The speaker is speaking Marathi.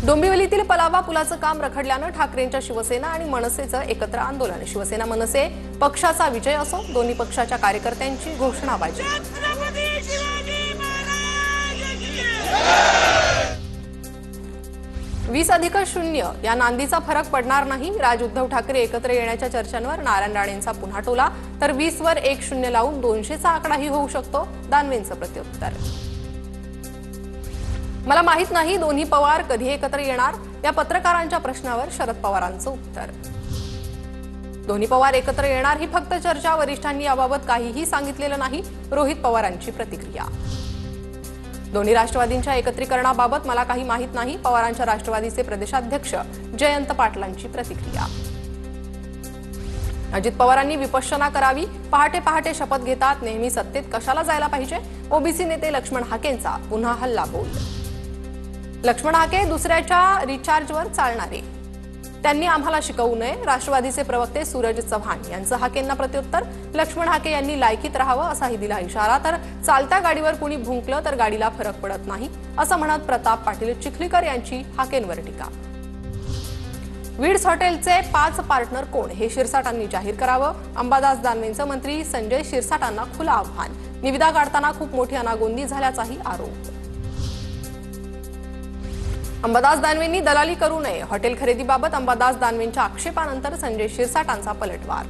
डोंबिवलीतील पलावा पुलाचं काम रखडल्यानं ठाकरेंच्या शिवसेना आणि मनसेचं एकत्र आंदोलन। शिवसेना मनसे पक्षाचा विजय असो, दोन्ही पक्षाच्या कार्यकर्त्यांची घोषणाबाजी। 20+0 या नांदीचा फरक पडणार नाही। राज उद्धव ठाकरे एकत्र येण्याच्या चर्चांवर नारायण राणेंचा पुन्हा टोला, तर 20वर 1-0 लावून 200चा आकडाही होऊ शकतो, दानवेंचं प्रत्युत्तर। मला माहित नाही दोन्ही पवार कधी एकत्र येणार, या पत्रकारांच्या प्रश्नावर शरद पवारांचं उत्तर। दोन्ही पवार एकत्र येणार ही फक्त चर्चा, वरिष्ठांनी याबाबत काहीही सांगितलेलं नाही, रोहित पवारांची प्रतिक्रिया। दोन्ही राष्ट्रवादींच्या एकत्रीकरणाबाबत मला काही माहित नाही, पवारांच्या राष्ट्रवादीचे प्रदेशाध्यक्ष जयंत पाटलांची प्रतिक्रिया। अजित पवारांनी विपश्यना करावी, पहाटे पहाटे शपथ घेतात, नेहमी सत्तेत कशाला जायला पाहिजे, ओबीसी नेते लक्ष्मण हाकेंचा पुन्हा हल्ला बोल। लक्ष्मण हाके दुसऱ्याच्या रिचार्जवर चालणारे, त्यांनी आम्हाला शिकवू नये, राष्ट्रवादीचे प्रवक्ते सूरज चव्हाण यांचं हाकेंना प्रत्युत्तर। लक्ष्मण हाके यांनी लायकीत राहावं असाही दिला इशारा, तर चालत्या गाडीवर कुणी भुंकलं तर गाडीला फरक पडत नाही असं म्हणत प्रताप पाटील चिखलीकर यांची हाकेंवर टीका। विड्स हॉटेलचे 5 पार्टनर कोण हे शिरसाटांनी जाहीर करावं, अंबादास दानवेंचं मंत्री संजय शिरसाटांना खुलं आव्हान। निविदा काढताना खूप मोठी अनागोंदी झाल्याचाही आरोप। अंबादास दानवेंनी दलाली करू नये, हॉटेल खरेदीबाबत अंबादास दानवेंच्या आक्षेपानंतर संजय शिरसाटांचा पलटवार।